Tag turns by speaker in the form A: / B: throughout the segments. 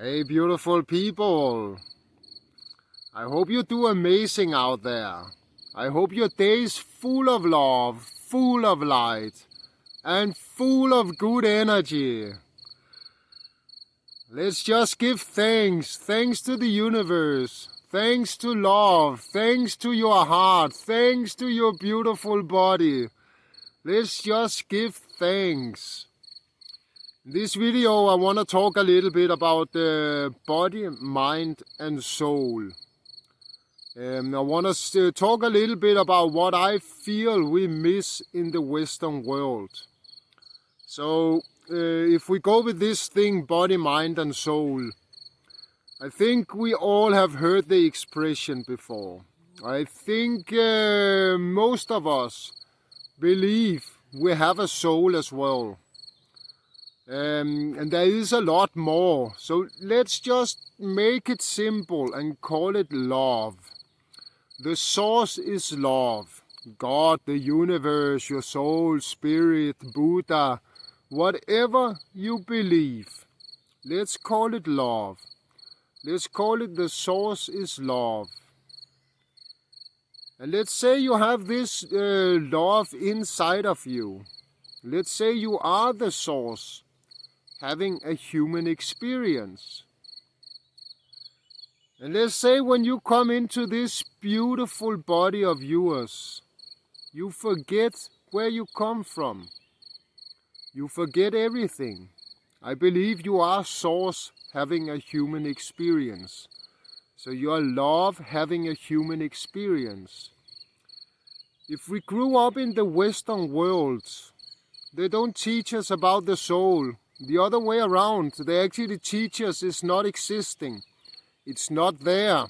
A: Hey, beautiful people. I hope you do amazing out there. I hope your day is full of love, full of light, and full of good energy. Let's just give thanks. Thanks to the universe. Thanks to love. Thanks to your heart. Thanks to your beautiful body. Let's just give thanks. In this video, I want to talk a little bit about the body, mind, and soul. I want to talk a little bit about what I feel we miss in the Western world. So, if we go with this thing, body, mind, and soul, I think we all have heard the expression before. I think most of us believe we have a soul as well. And there is a lot more. So let's just make it simple and call it love. The source is love. God, the universe, your soul, spirit, Buddha, whatever you believe. Let's call it love. Let's call it the source is love. And let's say you have this love inside of you. Let's say you are the source, having a human experience. And let's say when you come into this beautiful body of yours, you forget where you come from. You forget everything. I believe you are source having a human experience. So you are love having a human experience. If we grew up in the Western world, they don't teach us about the soul. The other way around, they actually teach us it's not existing. It's not there.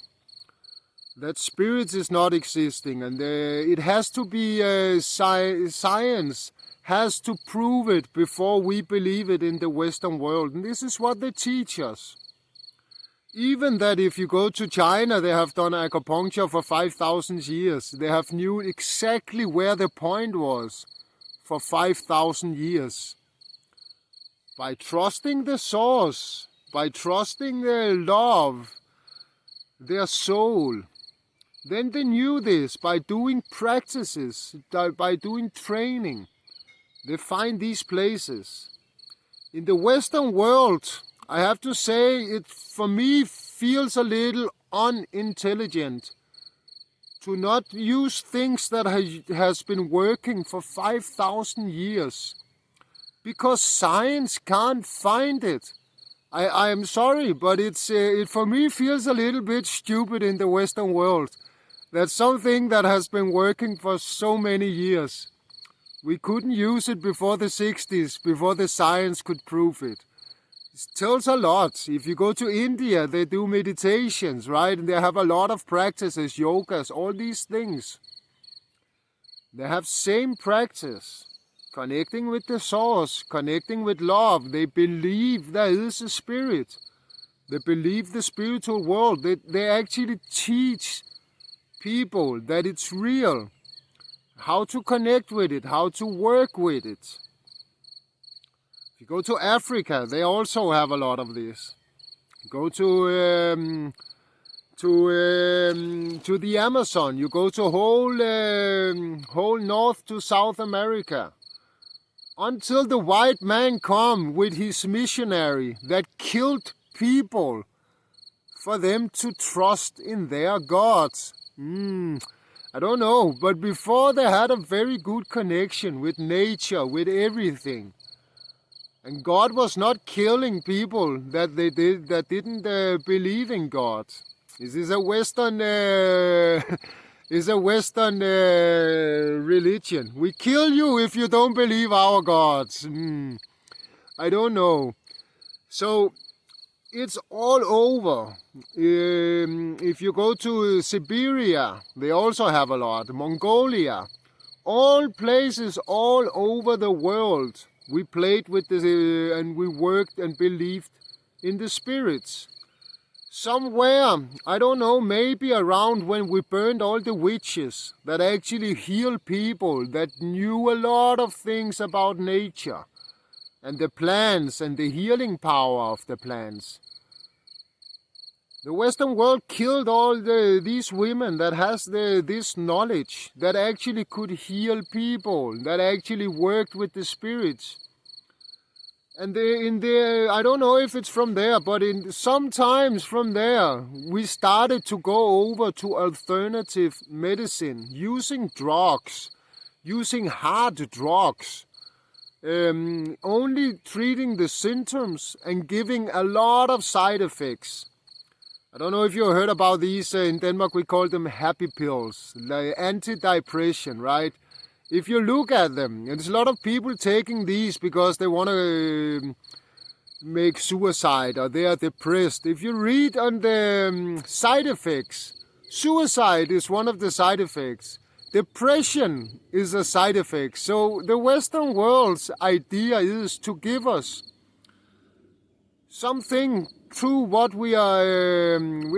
A: That spirit is not existing. And it has to be science has to prove it before we believe it in the Western world. And this is what they teach us. Even that if you go to China, they have done acupuncture for 5,000 years. They have knew exactly where the point was for 5,000 years. By trusting the source, by trusting their love, their soul. Then they knew this by doing practices, by doing training. They find these places. In the Western world, I have to say, it for me feels a little unintelligent to not use things that has been working for 5,000 years. Because science can't find it. I am sorry, but it for me feels a little bit stupid in the Western world. That's something that has been working for so many years. We couldn't use it before the 60s, before the science could prove it. It tells a lot. If you go to India, they do meditations, right? And they have a lot of practices, yogas, all these things. They have same practice. Connecting with the source, connecting with love. They believe there is a spirit. They believe the spiritual world. They actually teach people that it's real. How to connect with it, how to work with it. If you go to Africa, they also have a lot of this. Go to the Amazon. You go to whole North to South America. Until the white man come with his missionary that killed people for them to trust in their gods. I don't know, but before they had a very good connection with nature, with everything. And God was not killing people that didn't believe in God. This is a Western religion. We kill you if you don't believe our gods. I don't know. So it's all over. If you go to Siberia, they also have a lot. Mongolia, all places all over the world. We played with this and we worked and believed in the spirits. Somewhere, I don't know, maybe around when we burned all the witches that actually healed people, that knew a lot of things about nature and the plants and the healing power of the plants. The Western world killed all these women that has this knowledge, that actually could heal people, that actually worked with the spirits. And I don't know if it's from there, but sometimes from there, we started to go over to alternative medicine, using drugs, using hard drugs, only treating the symptoms and giving a lot of side effects. I don't know if you heard about these. In Denmark, we call them happy pills, like antidepressant, right? If you look at them, there's a lot of people taking these because they want to make suicide or they are depressed. If you read on the side effects, suicide is one of the side effects. Depression is a side effect. So the Western world's idea is to give us something through what we are,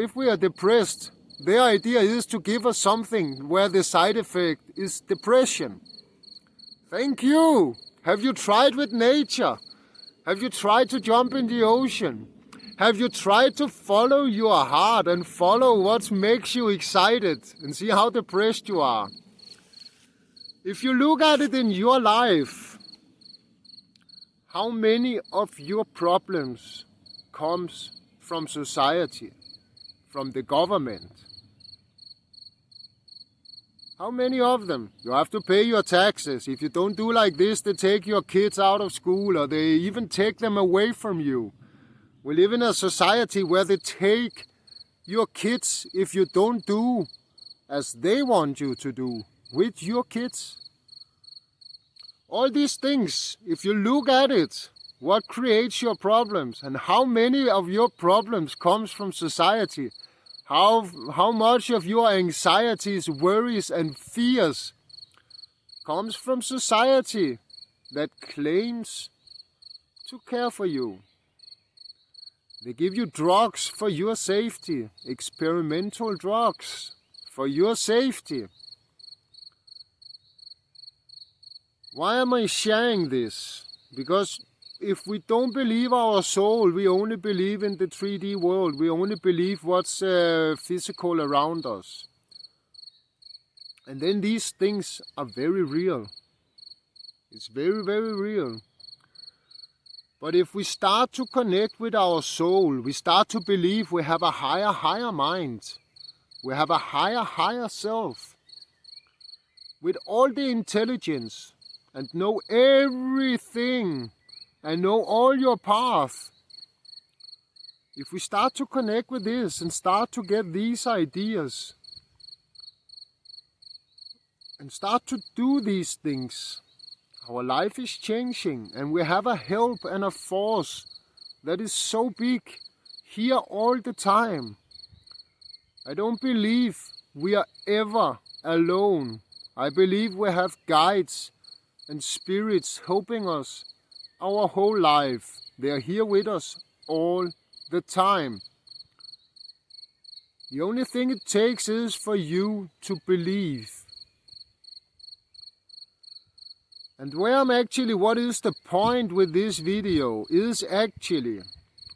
A: if we are depressed, their idea is to give us something where the side effect is depression. Thank you. Have you tried with nature? Have you tried to jump in the ocean? Have you tried to follow your heart and follow what makes you excited and see how depressed you are? If you look at it in your life, how many of your problems comes from society, from the government? How many of them? You have to pay your taxes. If you don't do like this, they take your kids out of school or they even take them away from you. We live in a society where they take your kids if you don't do as they want you to do with your kids. All these things, if you look at it, what creates your problems and how many of your problems comes from society? How much of your anxieties, worries and fears comes from society that claims to care for you? They give you drugs for your safety, experimental drugs for your safety. Why am I sharing this? Because if we don't believe our soul, we only believe in the 3D world. We only believe what's physical around us. And then these things are very real. It's very, very real. But if we start to connect with our soul, we start to believe we have a higher mind. We have a higher self. With all the intelligence and know everything and know all your path. If we start to connect with this and start to get these ideas and start to do these things, our life is changing and we have a help and a force that is so big here all the time. I don't believe we are ever alone. I believe we have guides and spirits helping us our whole life. They are here with us all the time. The only thing it takes is for you to believe. And what is the point with this video is actually,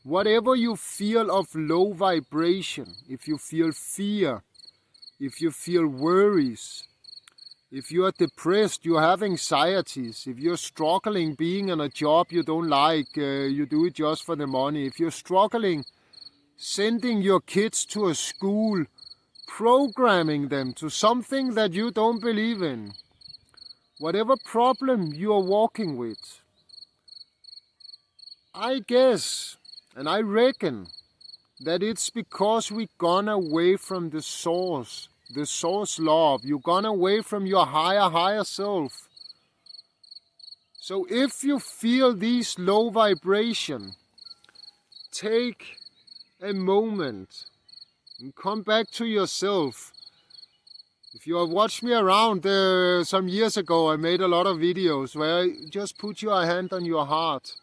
A: whatever you feel of low vibration, if you feel fear, if you feel worries, if you are depressed, you have anxieties, if you're struggling being in a job you don't like, you do it just for the money, if you're struggling sending your kids to a school, programming them to something that you don't believe in, whatever problem you are walking with, I guess and I reckon that it's because we've gone away from the source love. You've gone away from your higher self. So if you feel these low vibration, take a moment and come back to yourself. If you have watched me around some years ago, I made a lot of videos where I just put your hand on your heart.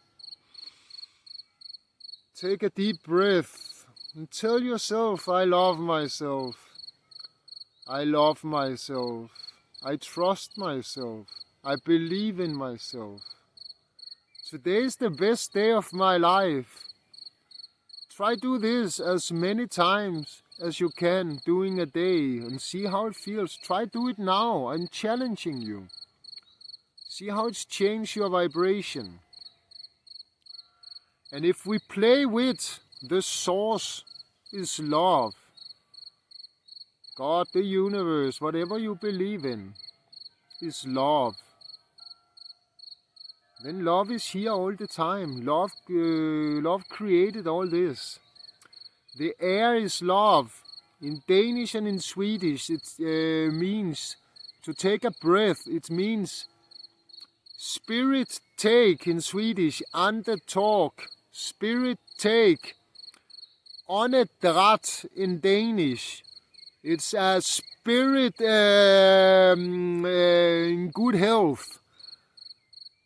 A: Take a deep breath and tell yourself, I love myself. I love myself. I trust myself. I believe in myself. Today is the best day of my life. Try do this as many times as you can during a day and see how it feels. Try do it now. I'm challenging you. See how it's changed your vibration. And if we play with the source is love, God, the universe, whatever you believe in, is love. Then love is here all the time. Love created all this. The air is love. In Danish and in Swedish it means to take a breath. It means spirit take in Swedish, andetag. Spirit take. Åndedræt in Danish. It's a spirit in good health.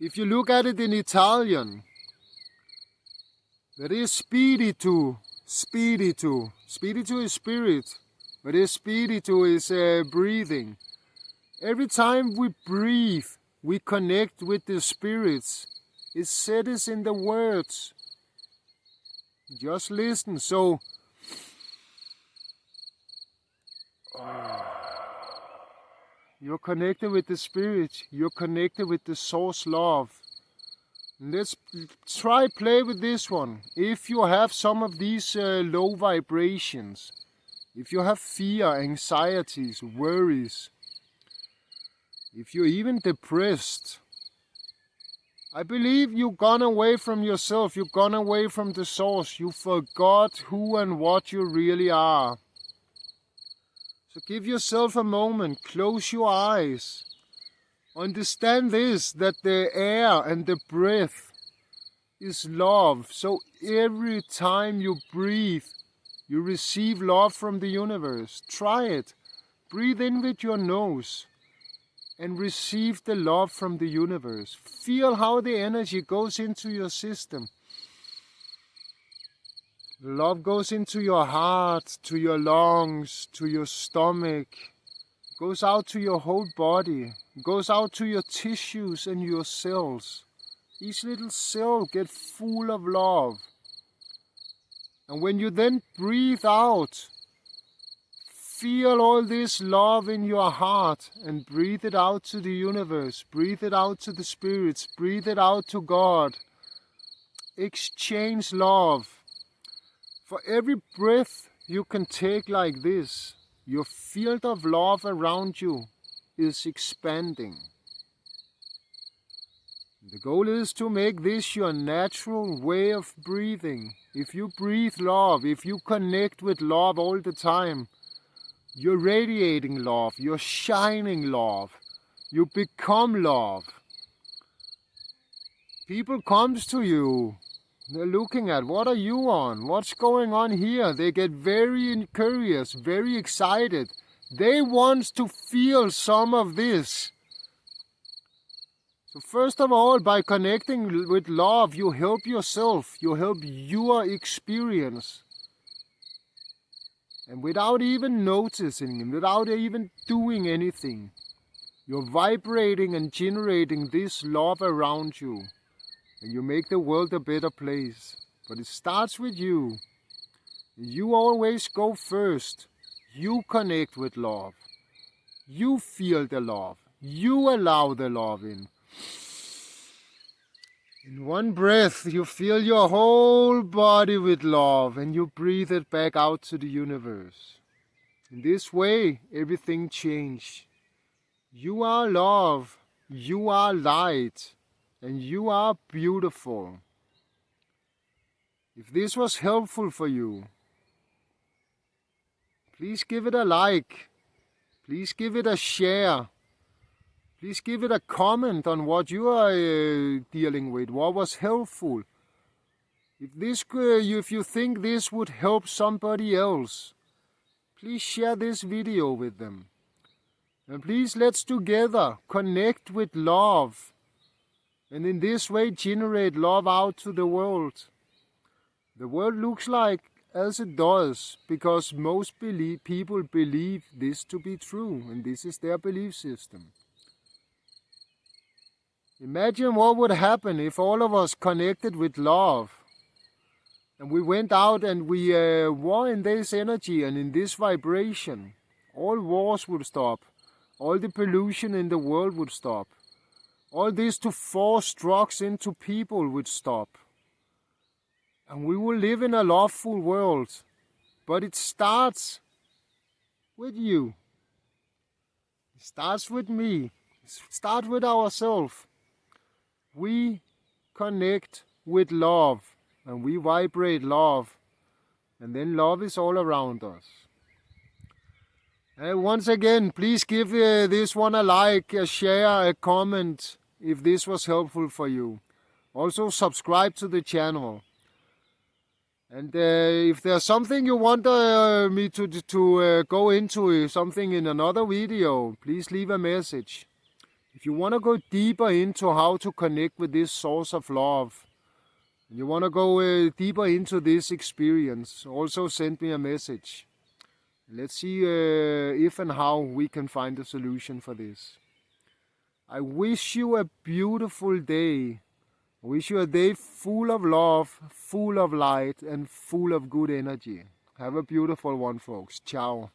A: If you look at it in Italian, that is spirito. Spirito. Spirito is spirit, but spirito is breathing. Every time we breathe, we connect with the spirits. It says in the words. Just listen. So, you're connected with the spirit. You're connected with the source love. Let's try play with this one. If you have some of these low vibrations, if you have fear, anxieties, worries, if you're even depressed, I believe you've gone away from yourself. You've gone away from the source. You forgot who and what you really are. So give yourself a moment. Close your eyes. Understand this, that the air and the breath is love. So every time you breathe, you receive love from the universe. Try it. Breathe in with your nose and receive the love from the universe. Feel how the energy goes into your system. Love goes into your heart, to your lungs, to your stomach. Goes out to your whole body, goes out to your tissues and your cells. Each little cell gets full of love. And when you then breathe out, feel all this love in your heart and breathe it out to the universe, breathe it out to the spirits, breathe it out to God. Exchange love. For every breath you can take like this, your field of love around you is expanding. The goal is to make this your natural way of breathing. If you breathe love, if you connect with love all the time, you're radiating love, you're shining love, you become love. People comes to you, they're looking at, what are you on? What's going on here? They get very curious, very excited. They want to feel some of this. So first of all, by connecting with love, you help yourself, you help your experience. And without even noticing, without even doing anything, you're vibrating and generating this love around you. And you make the world a better place. But it starts with you. You always go first. You connect with love. You feel the love. You allow the love in. In one breath, you fill your whole body with love and you breathe it back out to the universe. In this way, everything changes. You are love. You are light. And you are beautiful. If this was helpful for you, please give it a like. Please give it a share. Please give it a comment on what you are dealing with, what was helpful. If you think this would help somebody else, please share this video with them. And please let's together connect with love. And in this way generate love out to the world. The world looks like as it does because most people believe this to be true and this is their belief system. Imagine what would happen if all of us connected with love. And we went out and we were in this energy and in this vibration, all wars would stop. All the pollution in the world would stop. All this to force drugs into people would stop. And we will live in a loveful world. But it starts with you. It starts with me. It starts with ourselves. We connect with love. And we vibrate love. And then love is all around us. Once again, please give this one a like, a share, a comment if this was helpful for you. Also subscribe to the channel. And if there's something you want me to go into, something in another video, please leave a message. If you want to go deeper into how to connect with this source of love, and you want to go deeper into this experience, also send me a message. Let's see if and how we can find a solution for this. I wish you a beautiful day. I wish you a day full of love, full of light, and full of good energy. Have a beautiful one, folks. Ciao.